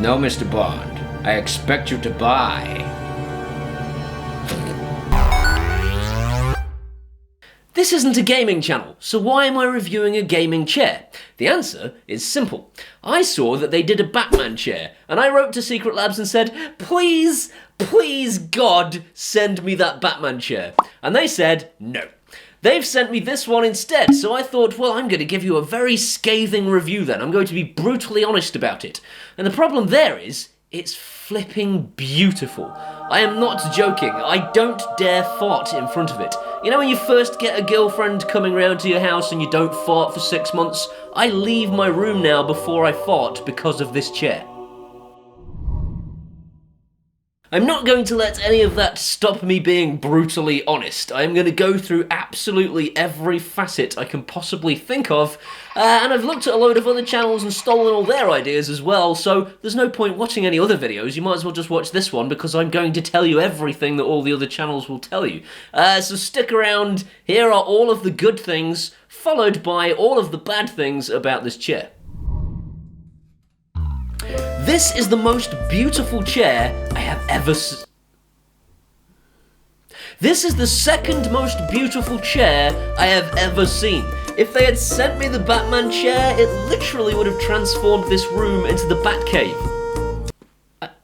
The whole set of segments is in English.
No, Mr. Bond. I expect you to buy. This isn't a gaming channel, so why am I reviewing a gaming chair? The answer is simple. I saw that they did a Batman chair, and I wrote to Secretlab and said, please, please God, send me that Batman chair. And they said, no. They've sent me this one instead, so I thought, well, I'm going to give you a very scathing review then. I'm going to be brutally honest about it. And the problem there is, it's flipping beautiful. I am not joking. I don't dare fart in front of it. You know when you first get a girlfriend coming round to your house and you don't fart for 6 months? I leave my room now before I fart because of this chair. I'm not going to let any of that stop me being brutally honest. I'm going to go through absolutely every facet I can possibly think of, and I've looked at a load of other channels and stolen all their ideas as well, so there's no point watching any other videos. You might as well just watch this one because I'm going to tell you everything that all the other channels will tell you. So stick around. Here are all of the good things, followed by all of the bad things about this chair. This is the most beautiful chair I have ever seen. This is the second most beautiful chair I have ever seen. If they had sent me the Batman chair, it literally would have transformed this room into the Batcave.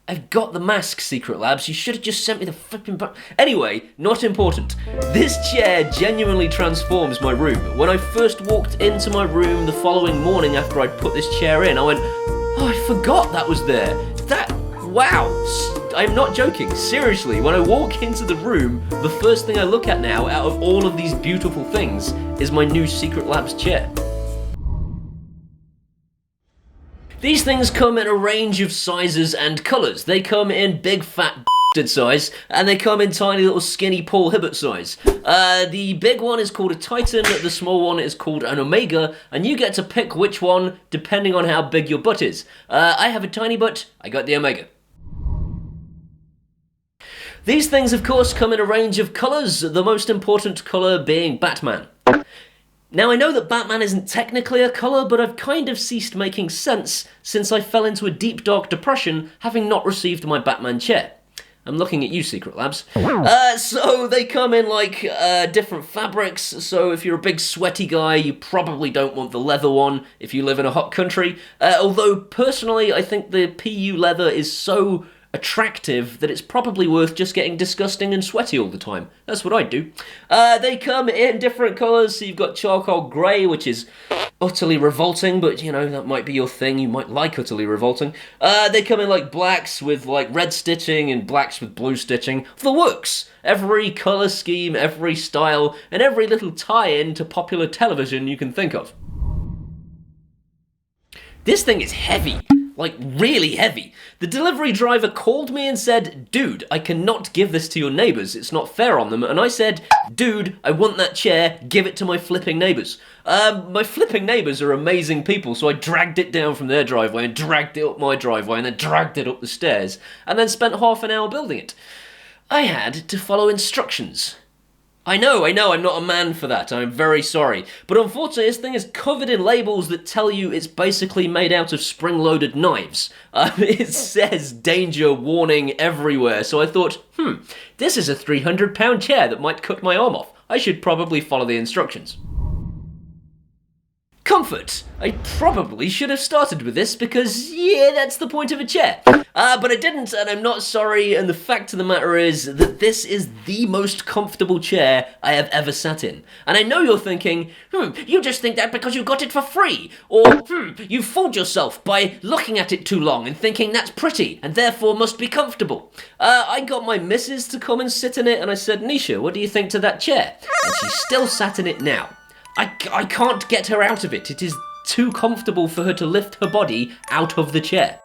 I've got the mask, Secretlabs. You should have just sent me the flipping Anyway, not important. This chair genuinely transforms my room. When I first walked into my room the following morning after I'd put this chair in, I went, oh, I forgot that was there. Wow, I'm not joking, seriously, when I walk into the room, the first thing I look at now, out of all of these beautiful things, is my new Secretlabs chair. These things come in a range of sizes and colours. They come in big fat size, and they come in tiny little skinny Paul Hibbert size. The big one is called a Titan, the small one is called an Omega, and you get to pick which one depending on how big your butt is. I have a tiny butt, I got the Omega. These things of course come in a range of colours, the most important colour being Batman. Now I know that Batman isn't technically a colour, but I've kind of ceased making sense since I fell into a deep dark depression having not received my Batman chair. I'm looking at you, Secretlabs. So they come in like different fabrics, so if you're a big sweaty guy, you probably don't want the leather one if you live in a hot country. Although personally, I think the PU leather is so attractive that it's probably worth just getting disgusting and sweaty all the time. That's what I'd do. They come in different colours, so you've got charcoal grey, which is utterly revolting, but you know, that might be your thing, you might like utterly revolting. They come in like blacks with like red stitching and blacks with blue stitching. The works! Every colour scheme, every style, and every little tie-in to popular television you can think of. This thing is heavy. Like, really heavy. The delivery driver called me and said, dude, I cannot give this to your neighbours, it's not fair on them. And I said, dude, I want that chair, give it to my flipping neighbours. My flipping neighbours are amazing people, so I dragged it down from their driveway and dragged it up my driveway and then dragged it up the stairs and then spent half an hour building it. I had to follow instructions. I know, I'm not a man for that, I'm very sorry. But unfortunately, this thing is covered in labels that tell you it's basically made out of spring-loaded knives. It says danger, warning everywhere, so I thought, this is a £300 chair that might cut my arm off. I should probably follow the instructions. Comfort. I probably should have started with this because, yeah, that's the point of a chair. But I didn't, and I'm not sorry, and the fact of the matter is that this is the most comfortable chair I have ever sat in. And I know you're thinking, you just think that because you got it for free, or, you fooled yourself by looking at it too long and thinking that's pretty, and therefore must be comfortable. I got my missus to come and sit in it, and I said, Nisha, what do you think to that chair? And she still sat in it now. I can't get her out of it. It is too comfortable for her to lift her body out of the chair.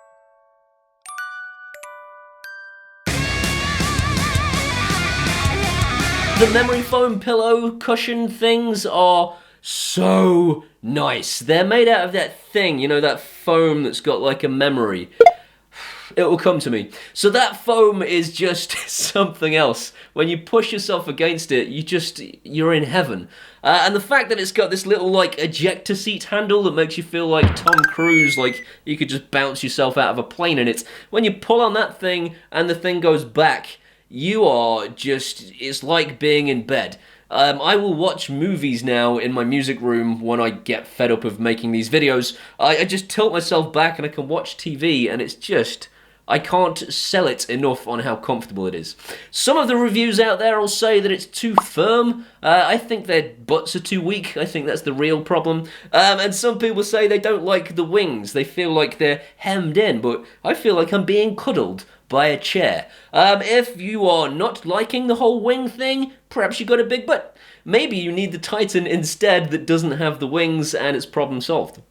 The memory foam pillow cushion things are so nice. They're made out of that thing, you know, that foam that's got like a memory. It will come to me. So that foam is just something else. When you push yourself against it, you're in heaven. And the fact that it's got this little, like, ejector seat handle that makes you feel like Tom Cruise, like you could just bounce yourself out of a plane in it. When you pull on that thing and the thing goes back, it's like being in bed. I will watch movies now in my music room when I get fed up of making these videos. I just tilt myself back and I can watch TV, and it's just... I can't sell it enough on how comfortable it is. Some of the reviews out there will say that it's too firm. I think their butts are too weak. I think that's the real problem. And some people say they don't like the wings. They feel like they're hemmed in, but I feel like I'm being cuddled by a chair. If you are not liking the whole wing thing, perhaps you got a big butt. Maybe you need the Titan instead that doesn't have the wings, and it's problem solved.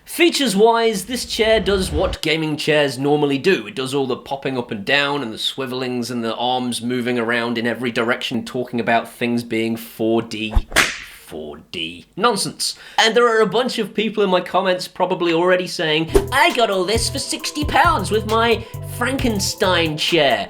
Features-wise, this chair does what gaming chairs normally do. It does all the popping up and down and the swivelings and the arms moving around in every direction, talking about things being 4D. 4D. Nonsense. And there are a bunch of people in my comments probably already saying, I got all this for £60 with my Frankenstein chair.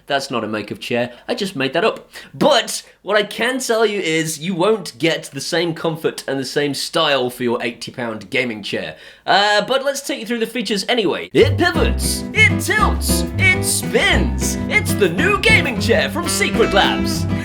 That's not a make-up chair, I just made that up. But what I can tell you is you won't get the same comfort and the same style for your £80 gaming chair. But let's take you through the features anyway. It pivots, it tilts, it spins. It's the new gaming chair from Secretlab.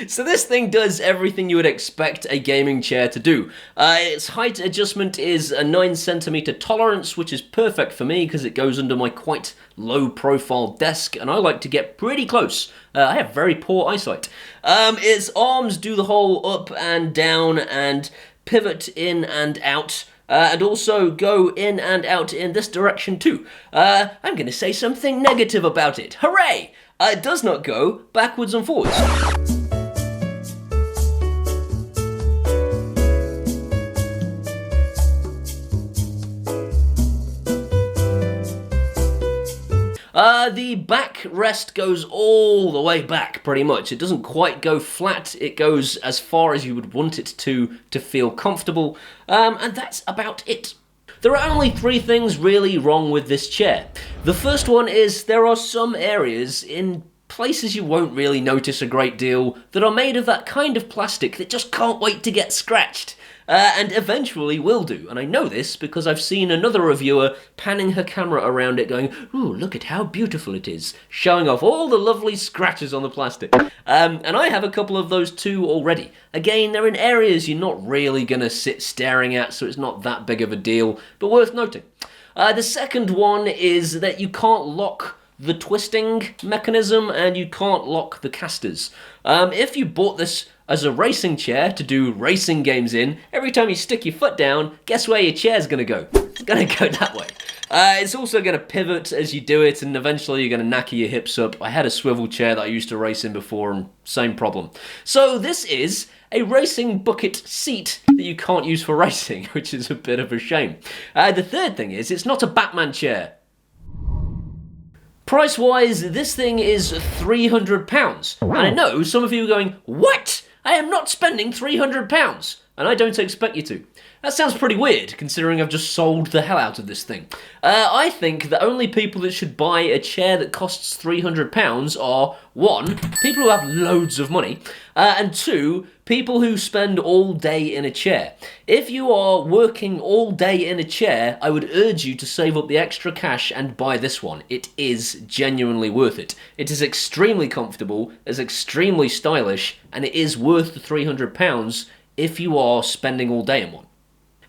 So this thing does everything you would expect a gaming chair to do. Its height adjustment is a 9cm tolerance, which is perfect for me because it goes under my quite low profile desk, and I like to get pretty close. I have very poor eyesight. Its arms do the whole up and down and pivot in and out. And also go in and out in this direction too. I'm going to say something negative about it. Hooray! It does not go backwards and forwards. The backrest goes all the way back, pretty much. It doesn't quite go flat, it goes as far as you would want it to feel comfortable, and that's about it. There are only 3 things really wrong with this chair. The first one is there are some areas in places you won't really notice a great deal that are made of that kind of plastic that just can't wait to get scratched. And eventually will do. And I know this because I've seen another reviewer panning her camera around it going, ooh, look at how beautiful it is, showing off all the lovely scratches on the plastic. And I have a couple of those too already. Again, they're in areas you're not really going to sit staring at, so it's not that big of a deal, but worth noting. The second one is that you can't lock the twisting mechanism and you can't lock the casters. If you bought this as a racing chair to do racing games in, every time you stick your foot down, guess where your chair's going to go? It's going to go that way. It's also going to pivot as you do it, and eventually you're going to knacker your hips up. I had a swivel chair that I used to race in before, and same problem. So this is a racing bucket seat that you can't use for racing, which is a bit of a shame. The third thing is it's not a Batman chair.Price-wise, this thing is £300. And I know some of you are going, what? I am not spending £300. And I don't expect you to. That sounds pretty weird, considering I've just sold the hell out of this thing. I think the only people that should buy a chair that costs £300 are, 1, people who have loads of money, and 2, people who spend all day in a chair. If you are working all day in a chair, I would urge you to save up the extra cash and buy this one. It is genuinely worth it. It is extremely comfortable, it's extremely stylish, and it is worth the £300 if you are spending all day in one.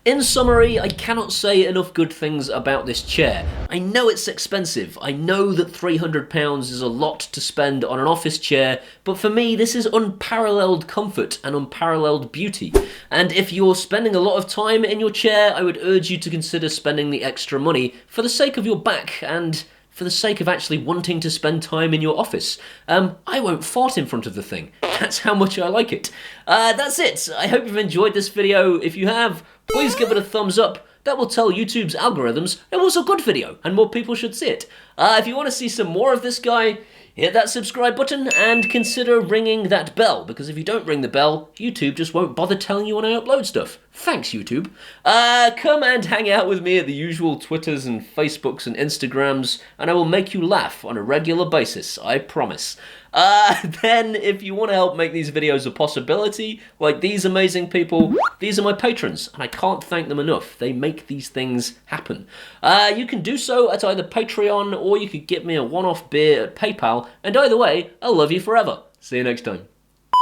In summary, I cannot say enough good things about this chair. I know it's expensive, I know that £300 is a lot to spend on an office chair, but for me this is unparalleled comfort and unparalleled beauty. And if you're spending a lot of time in your chair, I would urge you to consider spending the extra money for the sake of your back and for the sake of actually wanting to spend time in your office. I won't fart in front of the thing. That's how much I like it. That's it. I hope you've enjoyed this video. If you have, please give it a thumbs up. That will tell YouTube's algorithms it was a good video and more people should see it. If you want to see some more of this guy, hit that subscribe button and consider ringing that bell, because if you don't ring the bell, YouTube just won't bother telling you when I upload stuff. Thanks, YouTube. Come and hang out with me at the usual Twitters and Facebooks and Instagrams, and I will make you laugh on a regular basis, I promise. Then, if you want to help make these videos a possibility, like these amazing people, these are my patrons, and I can't thank them enough. They make these things happen. You can do so at either Patreon, or you could get me a one-off beer at PayPal, and either way, I'll love you forever. See you next time.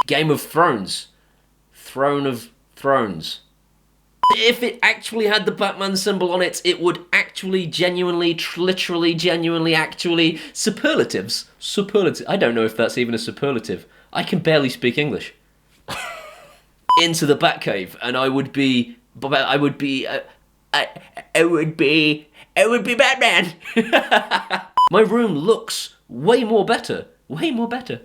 Game of Thrones. Throne of Thrones. If it actually had the Batman symbol on it, it would actually, genuinely, literally, genuinely, actually, superlatives. Superlative. I don't know if that's even a superlative. I can barely speak English. Into the Batcave, and I would be Batman. My room looks way more better. Way more better.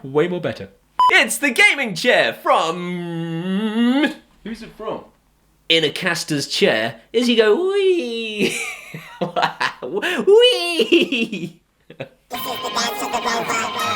Way more better. It's the gaming chair from... Who's it from? In a caster's chair is you go, wee, wee. This is the dance of the robot.